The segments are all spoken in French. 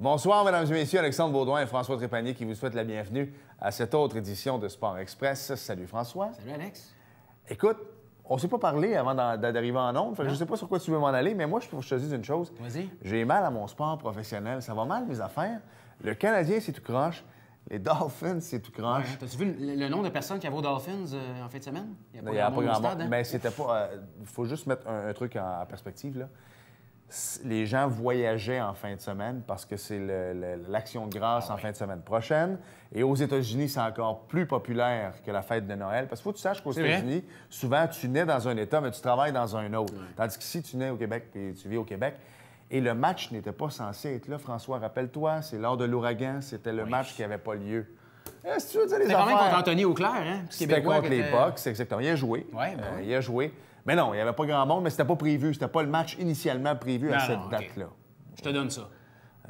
Bonsoir, mesdames et messieurs. Alexandre Baudouin et François Trépanier qui vous souhaitent la bienvenue à cette autre édition de Sport Express. Salut François. Salut Alex. Écoute, on ne s'est pas parlé avant d'arriver en ondes. Je ne sais pas sur quoi tu veux m'en aller, mais moi, je te dis une chose. Vas-y. J'ai mal à mon sport professionnel. Ça va mal, mes affaires. Le Canadien, c'est tout croche. Les Dolphins, c'est tout croche. Ouais, t'as-tu vu le nombre de personnes qui avaient aux Dolphins en fin de semaine? Il n'y a pas grand monde. Hein? Mais c'était pas... Il faut juste mettre un truc en perspective, là. Les gens voyageaient en fin de semaine parce que c'est l'Action de grâce en fin de semaine prochaine. Et aux États-Unis, c'est encore plus populaire que la fête de Noël. Parce qu'il faut que tu saches qu'aux États-Unis, souvent, tu nais dans un État, mais tu travailles dans un autre. Ouais. Tandis qu'ici, tu nais au Québec et tu vis au Québec. Et le match n'était pas censé être là, François. Rappelle-toi, c'est lors de l'ouragan, c'était le match qui n'avait pas lieu. Si tu veux dire les affaires... C'était quand même contre Anthony Auclair, hein? C'était contre les Bucks, exactement. Il a joué. Ouais, il a joué. Mais non, il n'y avait pas grand monde, mais c'était pas prévu. C'était pas le match initialement prévu à cette date-là. Je te donne ça.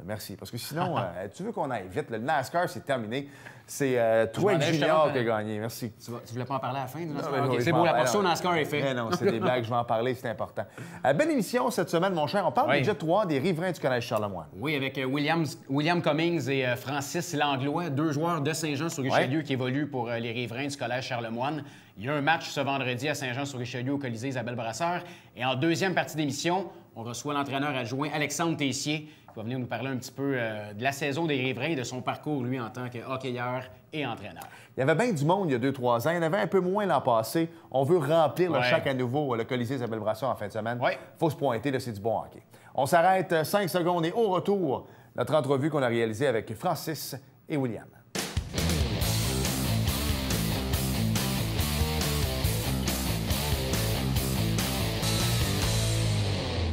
Merci. Parce que sinon, tu veux qu'on aille vite. Le NASCAR, c'est terminé. C'est Twig Junior qui a gagné. Merci. Tu voulais pas en parler à la fin du NASCAR? Non, c'est beau, la portion NASCAR est faite. Non, c'est des blagues. Je vais en parler, c'est important. Belle émission cette semaine, mon cher. On parle du Jet 3 des riverains du Collège Charlemagne. Oui, avec William Cummings et Francis Langlois, deux joueurs de Saint-Jean-sur-Richelieu qui évoluent pour les riverains du Collège Charlemagne. Il y a un match ce vendredi à Saint-Jean-sur-Richelieu au Colisée Isabelle Brasseur. Et en deuxième partie d'émission, on reçoit l'entraîneur adjoint Alexandre Tessier qui va venir nous parler un petit peu de la saison des riverains et de son parcours, lui, en tant que hockeyeur et entraîneur. Il y avait bien du monde il y a 2-3 ans. Il y en avait un peu moins l'an passé. On veut remplir le chac à nouveau, le Colisée Isabelle Brasseur en fin de semaine. Il faut se pointer, c'est du bon hockey. On s'arrête 5 secondes et au retour, notre entrevue qu'on a réalisée avec Francis et William.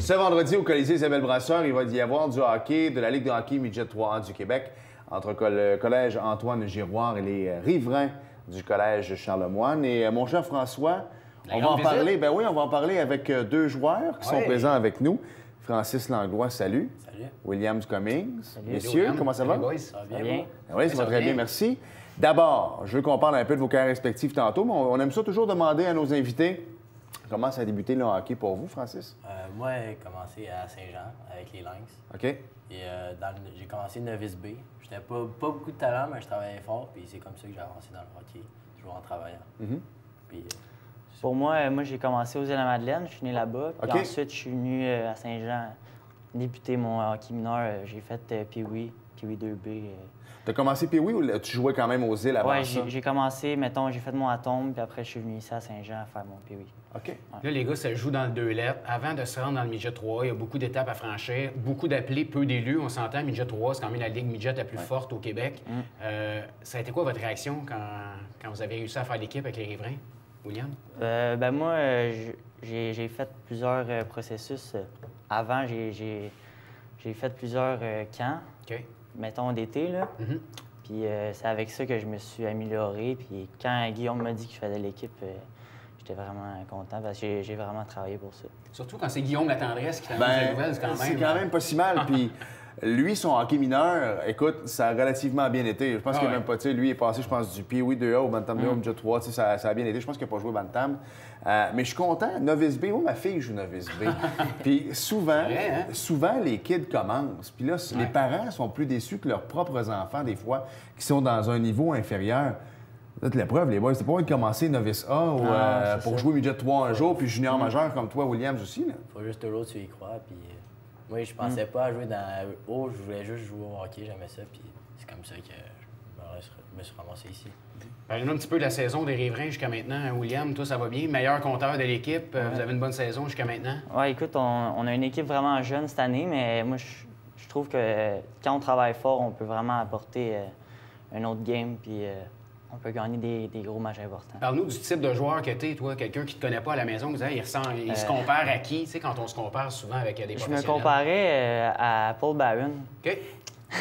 Ce vendredi, au Colisée Isabelle Brasseur, il va y avoir du hockey de la Ligue de hockey Midget 3A du Québec entre le Collège Antoine Giroir et les riverains du Collège Charlemagne. Et mon cher François, on va en parler. Ben oui, on va en parler avec deux joueurs qui sont présents avec nous. Francis Langlois, salut. Salut. William Cummings. Salut. Messieurs, William. comment ça va? Ça va bien. Oui, ça va très bien, merci. D'abord, je veux qu'on parle un peu de vos carrières respectives tantôt, mais on aime ça toujours demander à nos invités comment ça a débuté le hockey pour vous, Francis? Moi, j'ai commencé à Saint-Jean avec les Lynx. OK. Et j'ai commencé novice B. J'étais pas beaucoup de talent, mais je travaillais fort. Puis c'est comme ça que j'ai avancé dans le hockey, toujours en travaillant. Puis, pour moi, j'ai commencé aux Îles-de-la-Madeleine. Je suis né là-bas. Puis ensuite, je suis venu à Saint-Jean débuter mon hockey mineur. J'ai fait Pee-Wee 2B. Tu as commencé Pee-Wee ou tu jouais quand même aux îles avant ça? Oui, j'ai commencé, mettons, j'ai fait mon atome, puis après, je suis venu ici à Saint-Jean à faire mon Pee-Wee. OK. Là, les gars, ça joue dans le 2 lettres. Avant de se rendre dans le Midget 3, il y a beaucoup d'étapes à franchir, beaucoup d'appelés, peu d'élus. On s'entend, Midget 3, c'est quand même la ligue Midget la plus forte au Québec. Ça a été quoi votre réaction quand vous avez réussi à faire l'équipe avec les riverains, William? Moi, j'ai fait plusieurs processus. Avant, j'ai fait plusieurs camps. OK. Mettons d'été, là. Puis c'est avec ça que je me suis amélioré. Puis quand Guillaume m'a dit qu'il faisait l'équipe, j'étais vraiment content parce que j'ai vraiment travaillé pour ça. Surtout quand c'est Guillaume Latendresse qui t'annonce la nouvelle, c'est quand même... C'est quand même pas si mal. Puis lui, son hockey mineur, écoute, ça a relativement bien été. Je pense qu'il n'a même pas, tu sais, lui est passé, je pense, du Pee-Wee 2A au Bantam 2A au Midget 3. Tu sais, ça a bien été. Je pense qu'il n'a pas joué Bantam. Mais je suis content. Novice B, moi, ma fille joue Novice B. Puis souvent, les kids commencent. Puis là, les parents sont plus déçus que leurs propres enfants, des fois, qui sont dans un niveau inférieur. La preuve, les boys, c'est pas envie de commencer Novice A ou, pour jouer Midget 3 un jour, puis junior majeur comme toi, Williams aussi. Là. Faut juste toujours tu y crois. Puis moi, je pensais pas à jouer dans haut, je voulais juste jouer au hockey, j'aimais ça. Puis c'est comme ça que je me suis ramassé ici. Parlez-nous un petit peu de la saison des riverains jusqu'à maintenant. William, toi, ça va bien? Meilleur compteur de l'équipe. Vous avez une bonne saison jusqu'à maintenant? Oui, écoute, on a une équipe vraiment jeune cette année, mais moi, je trouve que quand on travaille fort, on peut vraiment apporter un autre game, puis on peut gagner des gros matchs importants. Parle-nous du type de joueur que t'es, toi, quelqu'un qui te connaît pas à la maison, il se compare à qui? Tu sais, quand on se compare souvent avec des professionnels. Je me comparais à Paul Barron, OK.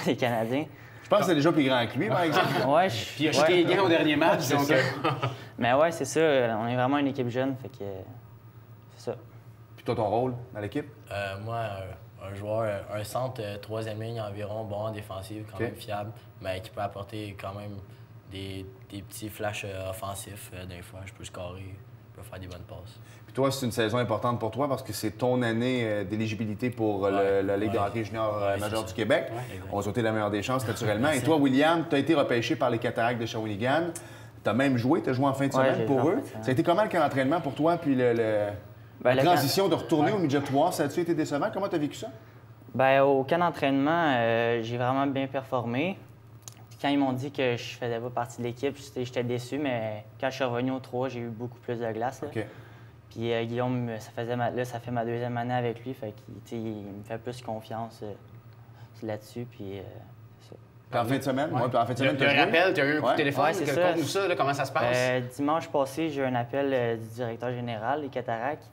des Canadiens. Je pense que c'est déjà plus grand que lui, par exemple. Ouais, Puis il a jeté les gants au dernier match. Donc, mais ouais, c'est ça. On est vraiment une équipe jeune, fait que c'est ça. Puis toi, ton rôle dans l'équipe? Moi, un joueur, un centre troisième ligne environ, bon en défensive, quand même fiable, mais qui peut apporter quand même des petits flashs offensifs. Des fois, je peux scorer, peux faire des bonnes passes. Puis toi, c'est une saison importante pour toi parce que c'est ton année d'éligibilité pour la Ligue de hockey junior majeure du Québec. Ouais, on va souhaiter la meilleure des chances, naturellement. Et toi, William, tu as été repêché par les Cataractes de Shawinigan. Tu as même joué, tu as joué en fin de semaine pour eux. Ça a été comment le camp d'entraînement pour toi? Puis la transition de retourner au midget 3, ça a-tu été décevant? Comment tu as vécu ça? Bien, au camp d'entraînement, j'ai vraiment bien performé. Puis quand ils m'ont dit que je faisais pas partie de l'équipe, j'étais déçu, mais quand je suis revenu au 3, j'ai eu beaucoup plus de glace. Là. Okay. Puis Guillaume, ça fait ma deuxième année avec lui, fait qu'il il me fait plus confiance là-dessus. Puis en fin de semaine? Ouais. En fin de semaine, tu as un appel, tu as eu un coup de téléphone? Conte-nous ça, comment ça se passe? Dimanche passé, j'ai eu un appel du directeur général des Cataractes.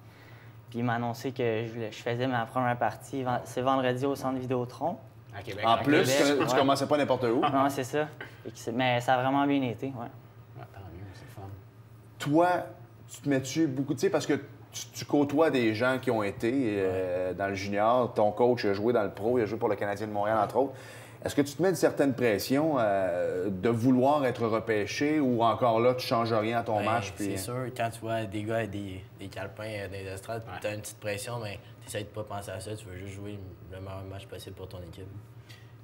Puis il m'a annoncé que je faisais ma première partie. C'est vendredi au Centre Vidéotron. À Québec. En plus, tu commençais pas n'importe où. Non, c'est ça. Mais ça a vraiment bien été, ouais. Tant mieux, c'est fun. Toi, tu te mets-tu beaucoup, tu sais, parce que tu côtoies des gens qui ont été dans le junior. Ton coach a joué dans le pro, il a joué pour le Canadien de Montréal, entre autres. Est-ce que tu te mets une certaine pression de vouloir être repêché ou encore là, tu ne changes rien à ton match? Puis... C'est sûr, quand tu vois des gars avec des calepins dans les estrades, tu as une petite pression, mais tu essaies de pas penser à ça. Tu veux juste jouer le meilleur match possible pour ton équipe.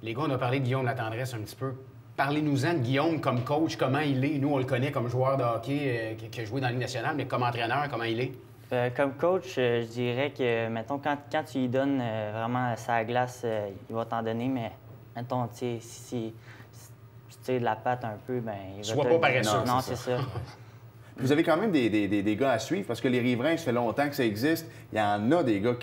Les gars, on a parlé de Guillaume Latendresse un petit peu. Parlez-nous-en de Guillaume comme coach, comment il est. Nous, on le connaît comme joueur de hockey qui a joué dans la Ligue nationale, mais comme entraîneur, comment il est? Comme coach, je dirais que, mettons, quand tu lui donnes vraiment sa glace, il va t'en donner, mais mettons, si tu de la patte un peu, ben il va Sois pas paresseux. Non, c'est ça. Vous avez quand même des gars à suivre parce que les riverains, ça fait longtemps que ça existe. Il y en a des gars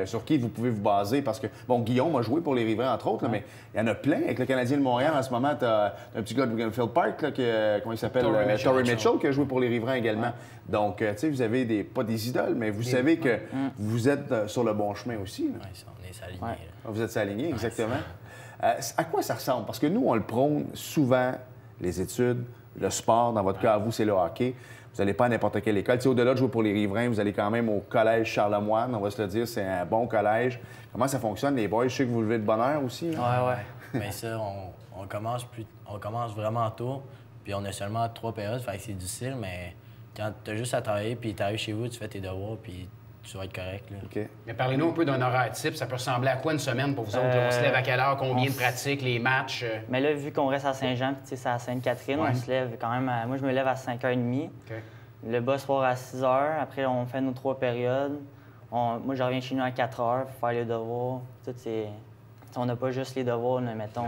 sur qui vous pouvez vous baser parce que, bon, Guillaume a joué pour les riverains, entre autres, là, mais il y en a plein. Avec le Canadien de Montréal, en ce moment, tu as un petit gars de Wiganfield Park, là, comment il s'appelle? Torrey Mitchell, qui a joué pour les riverains également. Donc, tu sais, vous avez pas des idoles, mais vous savez que vous êtes sur le bon chemin aussi. Oui, on est s'aligné. Vous êtes s'aligner, exactement. À quoi ça ressemble? Parce que nous, on le prône souvent, les études, le sport. Dans votre cas, à vous, c'est le hockey. Vous n'allez pas à n'importe quelle école. T'sais, au-delà de jouer pour les riverains, vous allez quand même au collège Charlemagne, on va se le dire, c'est un bon collège. Comment ça fonctionne, les boys? Je sais que vous levez de bonne heure aussi. Ouais. Mais ça, on commence vraiment tôt, puis on a seulement 3 périodes, fait que c'est difficile, mais quand tu as juste à travailler, puis tu arrives chez vous, tu fais tes devoirs, puis tu vas être correct. Là. Okay. Mais parlez-nous un peu d'un horaire type. Ça peut ressembler à quoi une semaine pour vous autres? On se lève à quelle heure? Combien de pratiques? Les matchs? Mais là, vu qu'on reste à Saint-Jean, puis c'est à Sainte-Catherine, on se lève quand même moi, je me lève à 5h30. Okay. Le boss part à 6h. Après, on fait nos 3 périodes. Moi, je reviens chez nous à 4h pour faire les devoirs. On n'a pas juste les devoirs, mettons.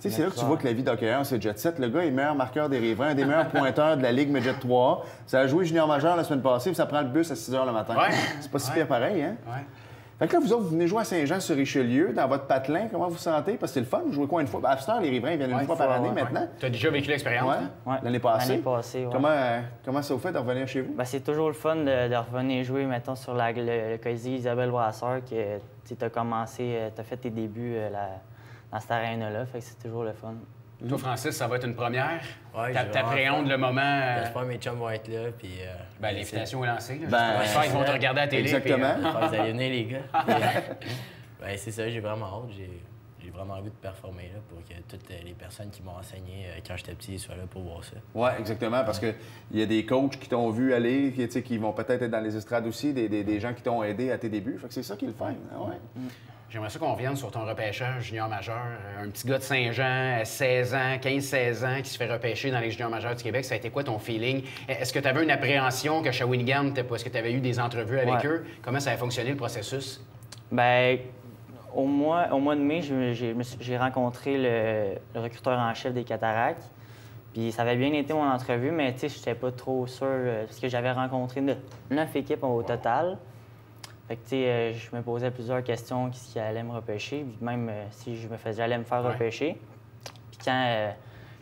Tu sais, c'est là que tu vois que la vie d'hockeyeur, c'est jet set. Le gars est meilleur marqueur des riverains, un des meilleurs pointeurs de la Ligue Midget 3. Ça a joué junior majeur la semaine passée, puis ça prend le bus à 6h le matin. C'est pas si pire pareil, hein? Fait que là, vous autres, vous venez jouer à Saint-Jean-sur-Richelieu, dans votre patelin. Comment vous sentez? Parce que c'est le fun, vous jouez quoi une fois? À cette heure, les riverains viennent une fois par année maintenant. Tu as déjà vécu l'expérience? L'année passée? L'année passée, Comment ça vous fait de revenir chez vous? Ben, c'est toujours le fun de revenir jouer, mettons, sur le Colisée Isabelle Brasseur, que tu as commencé, tu as fait tes débuts dans cette arène-là. Fait que c'est toujours le fun. Toi, Francis, ça va être une première? Ouais, t'appréhendes le moment? J'espère que mes chums vont être là. Puis, l'invitation est lancée. J'espère qu'ils vont te regarder à la télé. Exactement. Vous allez venir, les gars. C'est ça, j'ai vraiment hâte. J'ai vraiment envie de performer là, pour que toutes les personnes qui m'ont enseigné quand j'étais petit soient là pour voir ça. Oui, exactement, parce qu'il y a des coachs qui t'ont vu aller, qui vont peut-être être dans les estrades aussi, des gens qui t'ont aidé à tes débuts. Fait que c'est ça qui est le fun. J'aimerais ça qu'on revienne sur ton repêchage junior majeur. Un petit gars de Saint-Jean, 16 ans, 15-16 ans, qui se fait repêcher dans les juniors majeurs du Québec. Ça a été quoi ton feeling? Est-ce que tu avais une appréhension que Shawinigan, est-ce que tu avais eu des entrevues avec eux? Comment ça a fonctionné le processus? Bien, au mois de mai, j'ai rencontré le recruteur en chef des Cataractes. Puis ça avait bien été mon entrevue, mais tu sais, je n'étais pas trop sûr parce que j'avais rencontré 9 équipes au total. Fait que, tu sais, je me posais plusieurs questions qui allaient me repêcher, puis même si j'allais me faire repêcher. Puis quand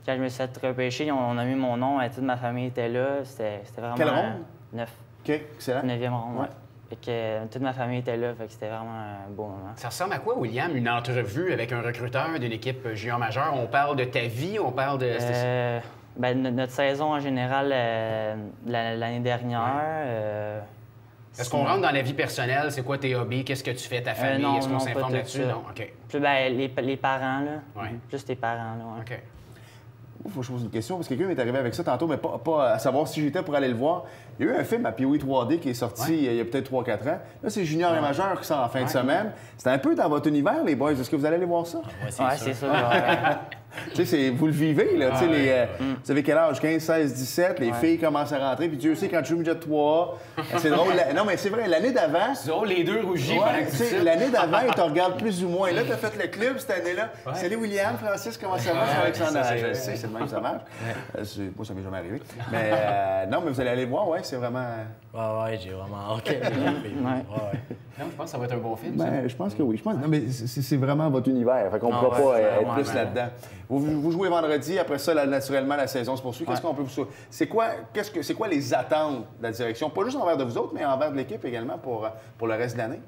je me suis fait repêcher, on a mis mon nom, toute ma famille était là. C'était vraiment... Quelle ronde? 9. OK, excellent. 9e ronde, Fait que toute ma famille était là, fait que c'était vraiment un beau moment. Ça ressemble à quoi, William, une entrevue avec un recruteur d'une équipe junior majeure? On parle de ta vie, on parle de... Notre saison en général, l'année dernière... Est-ce qu'on rentre dans la vie personnelle? C'est quoi tes hobbies? Qu'est-ce que tu fais, ta famille? Est-ce qu'on s'informe là-dessus? Non, OK. Plus les parents, là. Plus tes parents, là. OK. Il faut que je pose une question, parce que quelqu'un m'est arrivé avec ça tantôt, mais pas à savoir si j'étais pour aller le voir. Il y a eu un film à Pee-Wee 3D qui est sorti il y a peut-être 3-4 ans. Là, c'est Junior et Majeur qui sort en fin de semaine. C'est un peu dans votre univers, les boys. Est-ce que vous allez aller voir ça? Ouais, c'est sûr. Tu sais, vous le vivez, là. Vous avez quel âge? 15, 16, 17. Les filles commencent à rentrer. Puis Dieu sait, quand tu joues midget 3, c'est drôle. Non, mais c'est vrai, l'année d'avant... C'est drôle, les deux rougis pendant que tu sais, sais. l'année d'avant, ils te regardent plus ou moins. Là, tu as fait le club cette année-là. Salut William, Francis, comment ça marche avec son âge? Je sais, c'est le même que ça marche. Moi, ça m'est jamais arrivé. Mais non, mais vous allez aller voir, ouais, c'est vraiment... Ouais, j'ai vraiment hâte. Non, je pense que ça va être un bon film. Ben, je pense que oui. Non, mais c'est vraiment votre univers. Fait qu'on ne pourra pas être plus là-dedans. Vous jouez vendredi, après ça, naturellement, la saison se poursuit. Qu'est-ce qu'on peut vous... C'est quoi les attentes de la direction? Pas juste envers de vous autres, mais envers de l'équipe également pour le reste de l'année?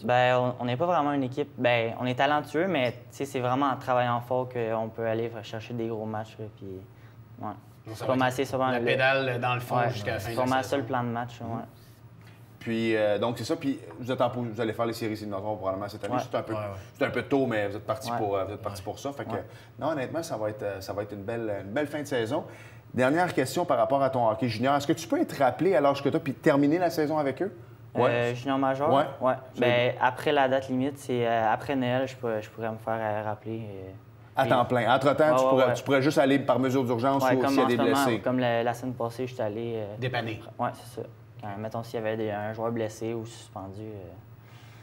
Ben, on n'est pas vraiment une équipe. Ben, on est talentueux, mais c'est vraiment en travaillant fort qu'on peut aller chercher des gros matchs. Puis, ouais. C'est comme assez souvent la pédale dans le fond jusqu'à la fin de la saison. C'est vraiment ça le plan de match. Ouais. Puis, donc, c'est ça. Puis, vous allez faire les séries éliminatoires probablement cette année. C'est un peu tôt, mais vous êtes parti pour ça. Fait que, non, honnêtement, ça va être une belle fin de saison. Dernière question par rapport à ton hockey junior. Est-ce que tu peux être rappelé à l'âge que tu as puis terminer la saison avec eux? Junior majeur? Ouais. Ben, après la date limite, c'est après Noël, je pourrais me faire rappeler. À temps plein. Entre-temps, tu pourrais juste aller par mesure d'urgence ou s'il y a des blessés. Comme la semaine passée, je suis allé... dépanner. Oui, c'est ça. Mettons, s'il y avait un joueur blessé ou suspendu...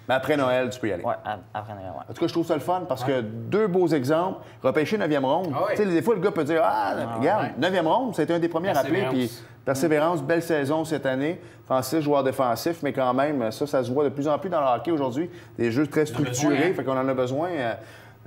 Mais après Noël, tu peux y aller. Oui, après Noël, oui. En tout cas, je trouve ça le fun parce que deux beaux exemples. Repêcher 9e ronde. Tu sais, des fois, le gars peut dire regarde, 9e ronde, ça a été un des premiers à appeler. Puis persévérance, belle saison cette annie. Francis, joueur défensif, mais quand même, ça se voit de plus en plus dans le hockey aujourd'hui. Des jeux très structurés, fait qu'on en a besoin.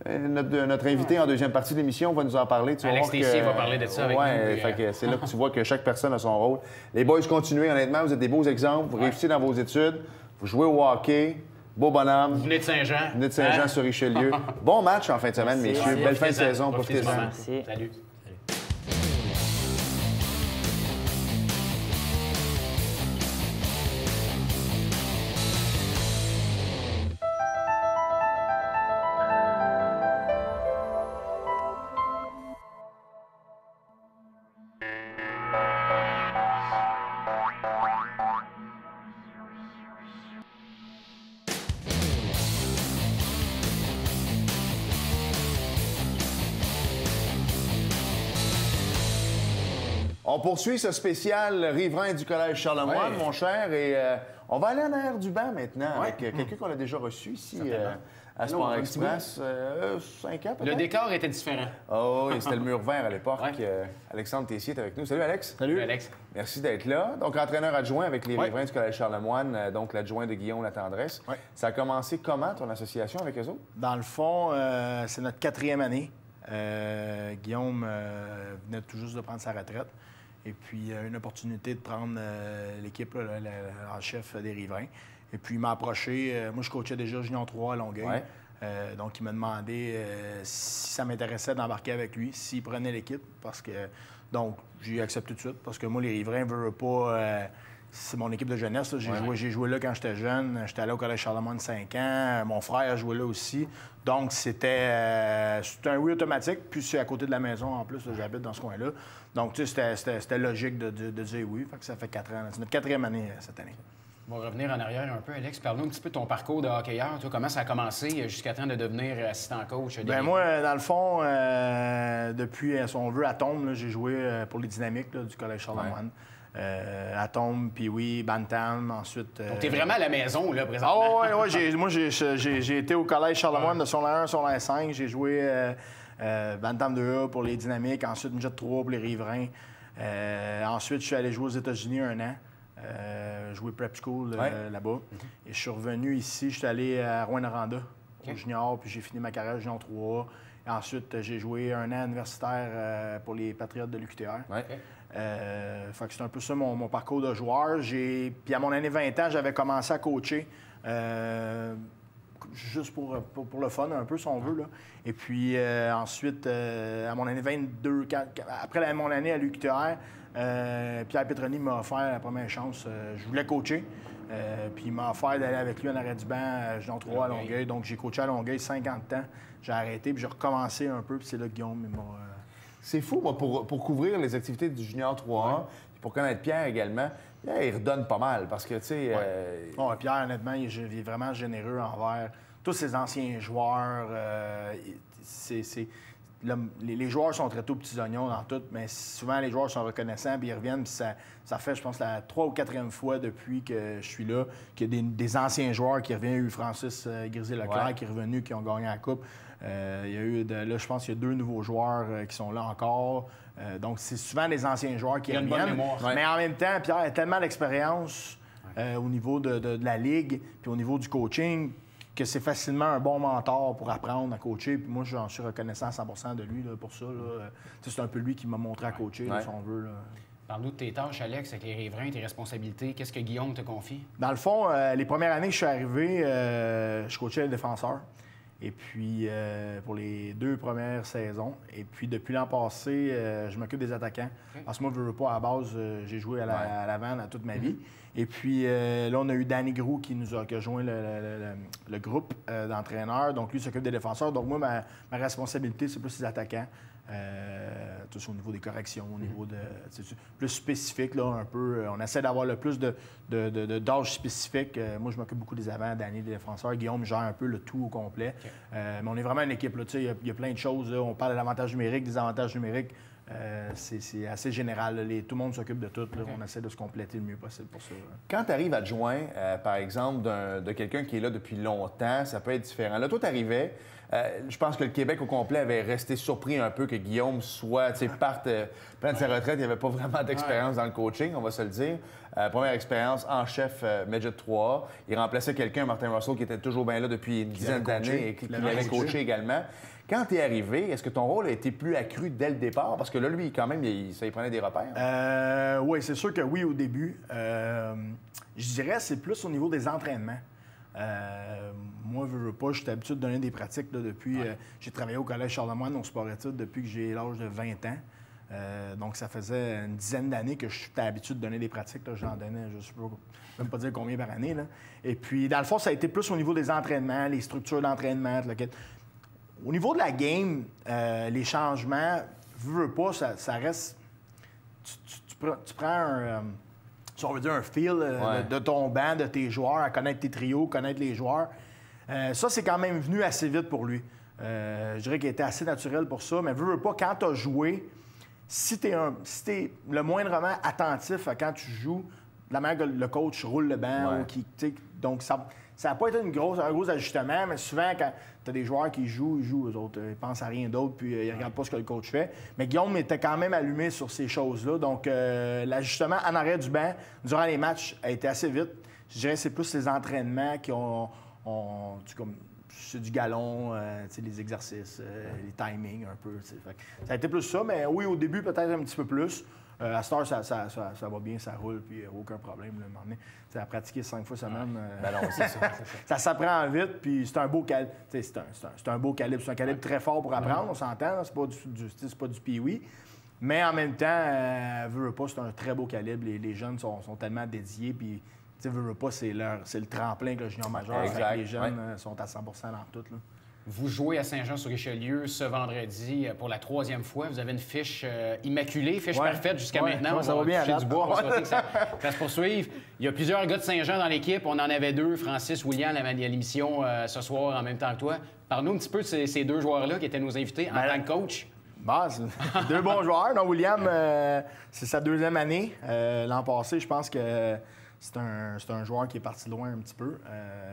Notre invité en deuxième partie de l'émission va nous en parler. Alex Tessier va parler de ça avec nous. C'est là que tu vois que chaque personne a son rôle. Les boys, continuez, honnêtement, vous êtes des beaux exemples. Vous réussissez dans vos études. Vous jouez au hockey. Beau bonhomme. Vous venez de Saint-Jean. Vous venez de Saint-Jean sur Richelieu. Bon match en fin de semaine, messieurs. Belle fin de saison. Profitez-en. Merci. Salut. On poursuit ce spécial riverain du Collège Charlemagne, mon cher, et on va aller en arrière du banc maintenant avec quelqu'un qu'on a déjà reçu ici à Sport Express. 5 ans, peut-être? Le décor était différent. Oh, oui, c'était le mur vert à l'époque. Alexandre Tessier est avec nous. Salut, Alex. Salut, Alex. Merci d'être là. Donc, entraîneur adjoint avec les riverains du Collège Charlemagne, donc l'adjoint de Guillaume Latendresse. Ça a commencé comment, ton association avec eux autres? Dans le fond, c'est notre 4e année. Guillaume venait tout juste de prendre sa retraite. Et puis, une opportunité de prendre l'équipe, en chef des riverains. Et puis, il m'a approché. Moi, je coachais déjà Junior 3 à Longueuil. Donc, il m'a demandé si ça m'intéressait d'embarquer avec lui, s'il prenait l'équipe. Donc, j'ai accepté tout de suite. Parce que moi, les riverains ne veulent pas... c'est mon équipe de jeunesse. J'ai joué là quand j'étais jeune. J'étais allé au Collège Charlemagne 5 ans. Mon frère a joué là aussi. Donc, c'était un oui automatique. Puis, c'est à côté de la maison, en plus. J'habite dans ce coin-là. Donc, tu sais, c'était logique de dire oui. Fait que ça fait 4 ans. C'est notre 4e année cette année. On va revenir en arrière un peu, Alex. Parle-nous un petit peu de ton parcours de hockeyeur. Toi, comment ça a commencé jusqu'à temps de devenir assistant coach? Moi, dans le fond, depuis, si on veut, à Tombe, j'ai joué pour les Dynamiques du Collège Charlemagne. À Tombe, puis oui, Bantam, ensuite... Donc, t'es vraiment à la maison, là, présentement. Oui. Moi, j'ai été au Collège Charlemagne de son 1 son 5. J'ai joué Bantam 2A pour les Dynamiques, ensuite Midget 3 pour les Riverains. Ensuite, je suis allé jouer aux États-Unis 1 an. Jouer prep school là-bas. Et je suis revenu ici, je suis allé à Rouyn-Noranda, au junior, puis j'ai fini ma carrière junior 3. Et ensuite, j'ai joué 1 an universitaire pour les Patriotes de l'UQTR. Fait que c'est un peu ça mon parcours de joueur. Puis à mon année 20 ans, j'avais commencé à coacher. Juste pour le fun, un peu, si on veut. Là. Et puis ensuite, à mon année 22, après mon année à l'UQTR, Pierre Petroni m'a offert la première chance. Je voulais coacher. Puis il m'a offert d'aller avec lui en arrêt du banc, Junior 3 à Longueuil. Donc j'ai coaché à Longueuil 50 ans. J'ai arrêté, puis j'ai recommencé un peu. Puis c'est là que Guillaume C'est fou, moi, pour couvrir les activités du Junior 3A, puis pour connaître Pierre également, Pierre, il redonne pas mal parce que, tu sais... Pierre, honnêtement, il est vraiment généreux envers tous ses anciens joueurs. Les joueurs sont traités aux petits oignons dans tout, mais souvent, les joueurs sont reconnaissants, puis ils reviennent, puis ça fait, je pense, la 3e ou 4e fois depuis que je suis là qu'il y a des anciens joueurs qui reviennent. Il y a eu Francis Grisé-Leclerc qui est revenu, qui ont gagné la Coupe. Il y a eu, là, je pense qu'il y a 2 nouveaux joueurs qui sont là encore. Donc, c'est souvent des anciens joueurs qui reviennent. Bonne mémoire. Mais en même temps, Pierre a tellement d'expérience au niveau de la Ligue, puis au niveau du coaching, que c'est facilement un bon mentor pour apprendre à coacher. Puis moi, j'en suis reconnaissant à 100% de lui là, pour ça. C'est un peu lui qui m'a montré à coacher, là, si on veut. Parle-nous de tes tâches, Alex, avec les riverains, tes responsabilités. Qu'est-ce que Guillaume te confie? Dans le fond, les premières années que je suis arrivé, je coachais les défenseurs. Et puis, pour les 2 premières saisons. Et puis, depuis l'an passé, je m'occupe des attaquants. Parce que moi, je ne veux pas, à la base, j'ai joué à l'avant toute ma vie. Et puis, là, on a eu Danny Grou qui a joint le groupe d'entraîneurs. Donc, lui s'occupe des défenseurs. Donc, moi, ma responsabilité, c'est plus les attaquants. Tout au niveau des corrections, au niveau de... plus spécifique, là, un peu. On essaie d'avoir le plus d'âge spécifique. Moi, je m'occupe beaucoup des avants, Danny, des défenseurs. Guillaume gère un peu le tout au complet. Mais on est vraiment une équipe. Il y a plein de choses. Là. On parle de l'avantage numérique, des avantages numériques. C'est assez général. Tout le monde s'occupe de tout. Là. On essaie de se compléter le mieux possible pour ça. Quand tu arrives adjoint, par exemple, de quelqu'un qui est là depuis longtemps, ça peut être différent. Là, toi, tu arrivais, je pense que le Québec au complet avait resté surpris un peu que Guillaume parte, prenne sa retraite. Il n'y avait pas vraiment d'expérience dans le coaching, on va se le dire. Première expérience en chef Midget 3A. Il remplaçait quelqu'un, Martin Russell, qui était toujours bien là depuis une dizaine d'années et qui l'avait coaché également. Quand tu es arrivé, est-ce que ton rôle a été plus accru dès le départ? Parce que là, lui, quand même, ça y prenait des repères. Oui, c'est sûr que oui, au début. Je dirais c'est plus au niveau des entraînements. Moi, je veux pas, j'étais habitué de donner des pratiques là, depuis... j'ai travaillé au Collège Charlemagne au sport-études depuis que j'ai l'âge de 20 ans. Donc, ça faisait une dizaine d'années que j'étais habitué de donner des pratiques. Là. J'en donnais, je ne sais même pas dire combien par année. Là. Et puis, dans le fond, ça a été plus au niveau des entraînements, les structures d'entraînement. Au niveau de la game, les changements, veux pas, ça reste... Tu prends un... si on veut dire un feel de ton banc, de tes joueurs, à connaître tes trios, connaître les joueurs. Ça, c'est quand même venu assez vite pour lui. Je dirais qu'il était assez naturel pour ça, mais veux pas, quand tu as joué, si tu es le moindrement attentif à quand tu joues, de la manière que le coach roule le banc, donc ça n'a pas été un gros ajustement, mais souvent, quand tu as des joueurs qui jouent, eux autres. Ils pensent à rien d'autre, puis ils ne regardent pas ce que le coach fait. Mais Guillaume était quand même allumé sur ces choses-là. Donc, l'ajustement en arrêt du banc, durant les matchs, a été assez vite. Je dirais que c'est plus les entraînements qui c'est du galon, les exercices, les timings un peu. Ça a été plus ça, mais oui, au début, peut-être un petit peu plus. À cette heure, ça va bien, ça roule, puis aucun problème. Là, à pratiquer 5 fois semaine, c'est ça. Ça s'apprend vite, puis c'est un beau calibre. C'est un beau calibre. C'est un calibre très fort pour apprendre, on s'entend. C'est pas du pee-wee. Mais en même temps, veux pas, c'est un très beau calibre. Les jeunes sont tellement dédiés, puis veux pas, c'est le tremplin que le junior majeur. Les jeunes sont à 100% dans tout. Là. Vous jouez à Saint-Jean-sur-Richelieu ce vendredi pour la 3e fois. Vous avez une fiche immaculée, fiche parfaite jusqu'à maintenant. Ça va bien. Du bois, on va souhaiter que ça se poursuive. Il y a plusieurs gars de Saint-Jean dans l'équipe. On en avait 2, Francis, William, à l'émission ce soir en même temps que toi. Parle-nous un petit peu de ces 2 joueurs-là qui étaient nos invités en tant que coach. C'est 2 bons joueurs. Non, William, c'est sa 2e année. L'an passé, je pense que c'est un joueur qui est parti loin un petit peu.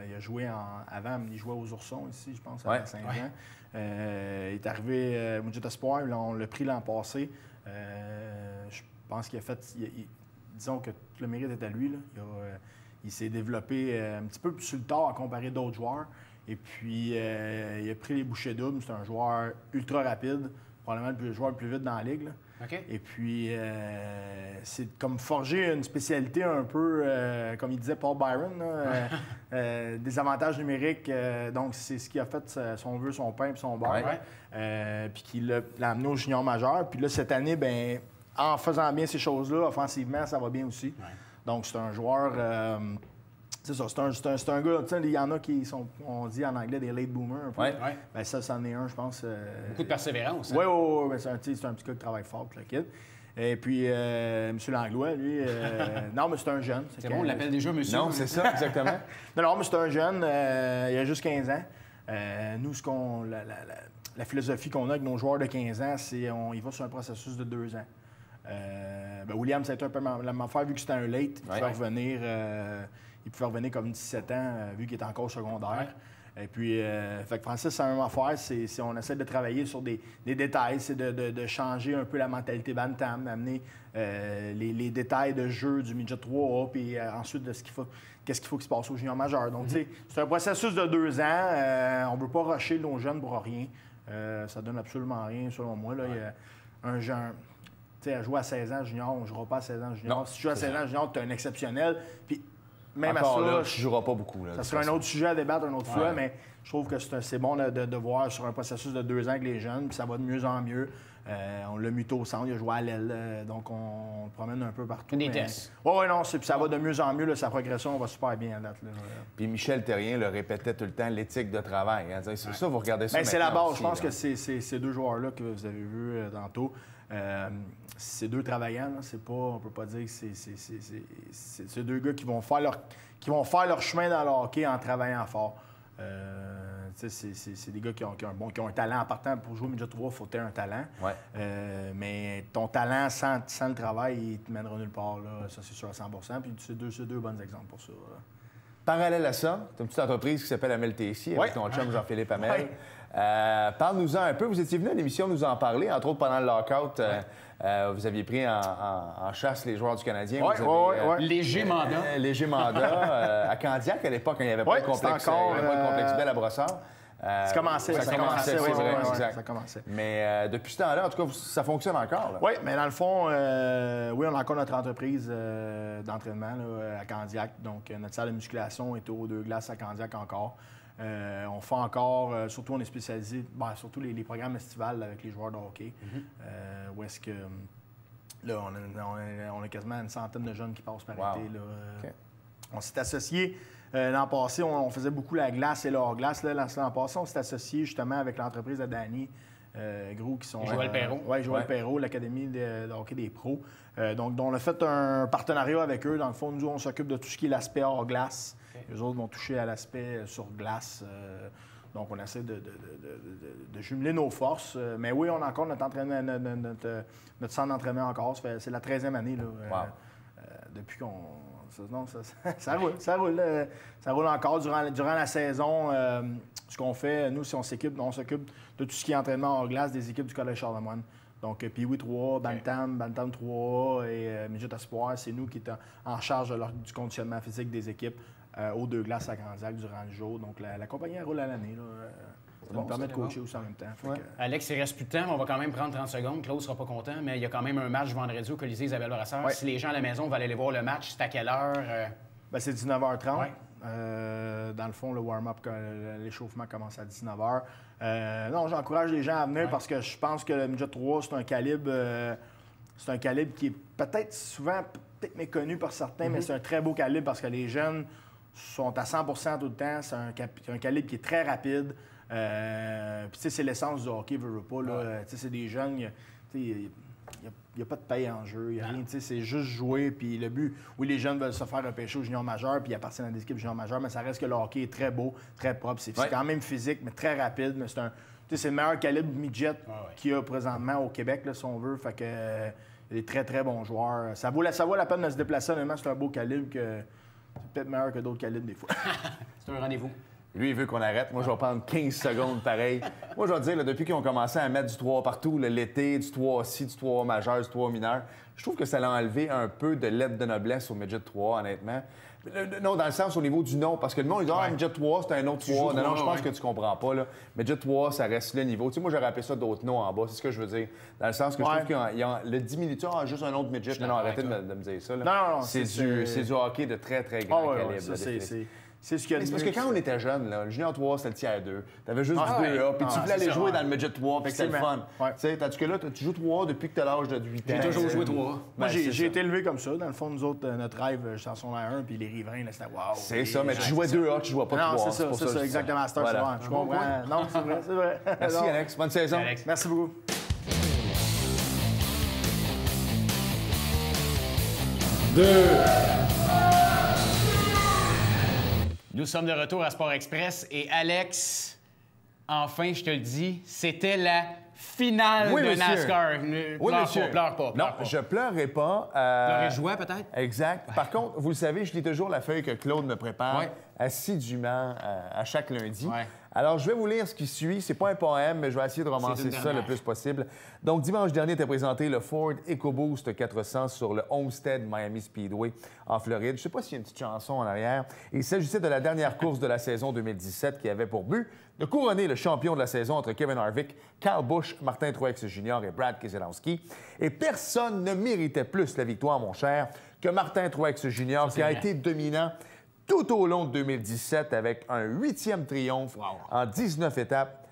Il a joué avant, il jouait aux Oursons ici, je pense, à Saint-Jean. Il est arrivé au Midget Espoir, on l'a pris l'an passé. Je pense qu'il a fait... disons que tout le mérite est à lui. Là. Il s'est développé un petit peu plus sur le tard à comparer d'autres joueurs. Et puis, il a pris les bouchées doubles. C'est un joueur ultra rapide, probablement le joueur le plus vite dans la ligue. Là. Okay. Et puis, c'est comme forger une spécialité un peu, comme il disait Paul Byron, des avantages numériques. Donc, c'est ce qui a fait, si on veut, son pain et son beurre. Puis qu'il l'a amené au junior majeur. Puis là, cette année, en faisant bien ces choses-là, offensivement, ça va bien aussi. Donc, c'est un joueur C'est ça, c'est un gars, tu sais, il y en a qui sont, on dit en anglais, des late boomers un peu. Ouais. Ben ça, c'en est un, je pense. Beaucoup de persévérance. Hein? Oui, c'est un petit gars qui travaille fort, puis le kid. Et puis, M. Langlois, lui, non, mais c'est un jeune. C'est bon, on l'appelle déjà monsieur. Non, c'est ça, exactement. non, mais c'est un jeune, il a juste 15 ans. Nous, la philosophie qu'on a avec nos joueurs de 15 ans, c'est qu'on y va sur un processus de 2 ans. William, ça a été un peu la même affaire, vu que c'était un late, il pouvait revenir comme 17 ans, vu qu'il était encore secondaire. Et puis, fait que Francis, c'est la même affaire. On essaie de travailler sur des détails, c'est de changer un peu la mentalité bantam, d'amener les détails de jeu du midget 3A, puis ensuite de qu'est-ce qu'il faut qu'il se passe au junior majeur. Donc, tu sais, c'est un processus de 2 ans. On ne veut pas rusher nos jeunes pour rien. Ça donne absolument rien, selon moi. Là. Il y a un jeune. Tu sais, à jouer à 16 ans junior, on ne jouera pas à 16 ans junior. Non, si tu joues à 16 ans junior, tu es un exceptionnel. Puis, même encore à ça, là, tu ne joueras pas beaucoup. Là, ça sera un autre sujet à débattre une autre fois, mais je trouve que c'est bon de voir sur un processus de 2 ans avec les jeunes, puis ça va de mieux en mieux. On l'a muté au centre, il a joué à l'aile, donc on le promène un peu partout. Des tests. Oui, non, puis ça va de mieux en mieux, là, sa progression va super bien à date. Là. Puis Michel Terrien le répétait tout le temps, l'éthique de travail. Hein. C'est ça, vous regardez ça. C'est la base. Aussi, je pense là. que ces 2 joueurs-là que vous avez vus tantôt, c'est 2 travaillants. C'est pas, on peut pas dire que c'est 2 gars qui vont faire leur chemin dans le hockey en travaillant fort. C'est des gars qui ont un talent. En partant, pour jouer au midget 3, il faut que tu aies un talent. Ouais. Mais ton talent, sans le travail, il te mènera nulle part. Là. Ça, c'est sûr à 100 %. Puis c'est deux bons exemples pour ça. Là. Parallèle à ça, tu as une petite entreprise qui s'appelle Amel Tessier avec ton chum Jean-Philippe Amel. Ouais. Parle-nous-en un peu. Vous étiez venu à l'émission nous en parler, entre autres pendant le lockout. Vous aviez pris en chasse les joueurs du Canadien. Léger mandat. Léger mandat. À Candiac, à l'époque, quand il n'y avait pas de complexe Bell à Brossard. Ça commençait, c'est vrai, exact. Ça commençait. Mais depuis ce temps-là, en tout cas, ça fonctionne encore. Oui, mais dans le fond, on a encore notre entreprise d'entraînement là, à Candiac. Donc, notre salle de musculation est aux 2 glaces à Candiac encore. On fait encore, surtout on est spécialisé, surtout les programmes estivales avec les joueurs de hockey. Où est-ce que, là, on a quasiment une centaine de jeunes qui passent par été. Là, Okay. On s'est associés. L'an passé, on faisait beaucoup la glace et le hors-glace. L'an passé, on s'est associé justement avec l'entreprise de Danny Gros qui sont... Joël Perrault. Oui, Joël Perrault, l'Académie de hockey des pros. Donc, on a fait un partenariat avec eux. Dans le fond, nous, on s'occupe de tout ce qui est l'aspect hors-glace. Okay. Eux autres vont toucher à l'aspect sur glace. Donc, on essaie de jumeler nos forces. Mais oui, on a encore notre centre d'entraînement encore. C'est la 13e année là, depuis qu'on... Ça roule. Ça roule encore durant la saison. Ce qu'on fait, nous, si on s'occupe de tout ce qui est entraînement hors glace des équipes du Collège Charlemagne. Donc, Pee-Wee 3, Bantam 3 et Midget Espoir, c'est nous qui sommes en charge du conditionnement physique des équipes aux 2 glaces à Candiac durant le jour. Donc, la compagnie elle roule à l'année. Ça nous permet de coacher aussi en même temps. Alex, il reste plus de temps, mais on va quand même prendre 30 secondes. Claude ne sera pas content, mais il y a quand même un match vendredi au Colisée Isabelle Brasseur. Si les gens à la maison veulent aller voir le match, c'est à quelle heure? C'est 19h30. Dans le fond, le warm-up, l'échauffement commence à 19h. Non, j'encourage les gens à venir parce que je pense que le Midget 3, c'est un calibre qui est peut-être souvent méconnu par certains, mais c'est un très beau calibre parce que les jeunes sont à 100 % tout le temps. C'est un calibre qui est très rapide. Puis, tu sais, c'est l'essence du hockey, veux pas. Là. Tu sais, c'est des jeunes, il n'y a pas de paye en jeu, il n'y a rien. Tu sais, c'est juste jouer. Puis le but, oui, les jeunes veulent se faire repêcher au junior majeur, puis ils appartiennent à des équipes junior majeures, mais ça reste que le hockey est très beau, très propre. C'est quand même physique, mais très rapide. Mais c'est le meilleur calibre midget qu'il y a présentement au Québec, là, si on veut. Fait que il y a des très, très bons joueurs. Ça vaut la peine de se déplacer. Honnêtement, c'est un beau calibre que c'est peut-être meilleur que d'autres calibres des fois. C'est un rendez-vous. Lui, il veut qu'on arrête. Moi, je vais prendre 15 secondes pareil. Moi, je vais te dire, là, depuis qu'ils ont commencé à mettre du 3 partout, l'été, du 3C, du 3 majeur, du 3 mineur, je trouve que ça l'a enlevé un peu de lettre de noblesse au Midget 3, honnêtement. Non, dans le sens au niveau du nom, parce que le monde, il dit « Ah, Midget 3, c'est un autre 3. » Non, je pense que tu comprends pas. Là. Midget 3, ça reste le niveau. Tu sais, moi, j'aurais appelé ça d'autres noms en bas. C'est ce que je veux dire. Dans le sens que je trouve qu'il y a le diminutif, juste un autre Midget. Non, arrêtez de me dire ça. Là. Non, c'est du hockey de très, très grand calibre. c'est ce qu'il y a de Mais c'est parce mieux que quand qui on fait. était jeune, là, le junior 3, c'était le tiers 2. T'avais juste Ah, du 2A, ouais. puis tu Ah, voulais aller c'est ça, jouer ouais. dans le midget 3, puis c'était le fun. Ouais. Tu sais, tandis que là, tu joues 3 depuis que t'as l'âge de 8 ans. J'ai toujours tu sais. joué 3. Moi, Ben, c'est j'ai ça. été élevé comme ça. Dans le fond, nous autres, notre rêve, j'étais en son 1, puis les riverains, là, c'était wow. C'est ça, mais tu jouais 2A, tu jouais pas 3. Non, c'est ça, pour c'est que ça, je dis exactement. C'est Voilà. ça, je comprends. Non, c'est vrai, c'est vrai. Merci, Non. Alex. Bonne saison. Alex. Merci beaucoup. Nous sommes de retour à Sport Express et Alex, enfin, je te le dis, c'était la finale Oui, de monsieur. NASCAR. Oui, monsieur. Pleure pas. Non, je pleurerai pas. Pleurer joie, peut-être? Exact. Par contre, vous le savez, je lis toujours la feuille que Claude me prépare Ouais. assidûment à chaque lundi. Ouais. Alors, je vais vous lire ce qui suit. C'est pas un poème, mais je vais essayer de C'est romancer une ça dernière. le plus possible. Donc, dimanche dernier était présenté le Ford EcoBoost 400 sur le Homestead Miami Speedway en Floride. Je sais pas s'il y a une petite chanson en arrière. Il s'agissait de la dernière course de la saison 2017 qui avait pour but de couronner le champion de la saison entre Kevin Harvick, Kyle Busch, Martin Truex Jr. et Brad Keselowski. Et personne ne méritait plus la victoire, mon cher, que Martin Truex Jr., qui a vrai. été dominant tout au long de 2017 avec un 8e triomphe en 19 étapes,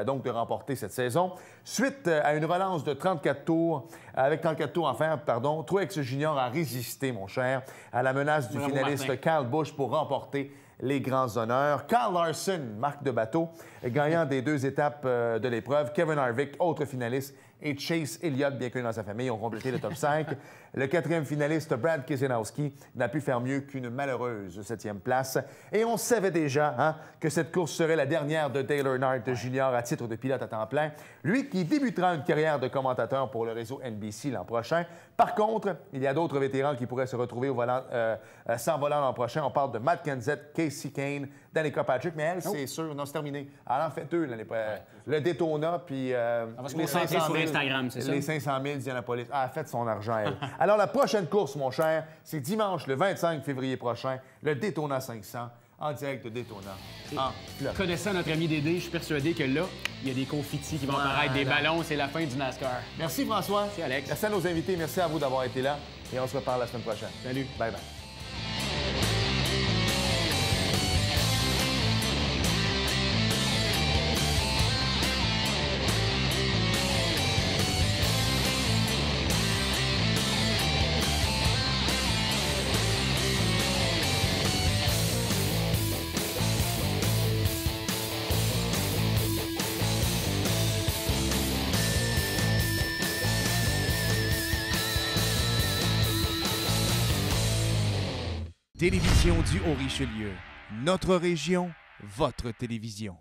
donc de remporter cette saison. Suite à une relance de 34 tours, avec 34 tours en fer, pardon, Truex Jr. a résisté, mon cher, à la menace du Bravo, finaliste Martin. Kyle Busch pour remporter les grands honneurs. Kyle Larson, marque de bateau, gagnant des 2 étapes de l'épreuve. Kevin Harvick, autre finaliste, et Chase Elliott, bien connu dans sa famille, ont complété le top 5. Le 4e finaliste, Brad Keselowski, n'a pu faire mieux qu'une malheureuse 7e place. Et on savait déjà que cette course serait la dernière de Dale Earnhardt Jr. à titre de pilote à temps plein. Lui qui débutera une carrière de commentateur pour le réseau NBC l'an prochain. Par contre, il y a d'autres vétérans qui pourraient se retrouver au volant, sans volant l'an prochain. On parle de Matt Kenseth, Casey Kane, Danica Patrick, mais elle, c'est sûr, non, c'est terminé. Elle en fait 2 l'année prochaine. Le Daytona, puis... On va se concentrer sur Instagram, c'est ça? Les 500 000 d'Indianapolis. Ah, elle a fait son argent, elle. Alors, la prochaine course, mon cher, c'est dimanche, le 25 février prochain, le Daytona 500, en direct de Daytona, en Floride. Connaissant notre ami Dédé, je suis persuadé que là, il y a des confettis qui vont apparaître, des ballons, c'est la fin du NASCAR. Merci, François. Merci, Alex. Merci à nos invités. Merci à vous d'avoir été là. Et on se reparle la semaine prochaine. Salut. Bye-bye. Télévision du Haut-Richelieu. Notre région, votre télévision.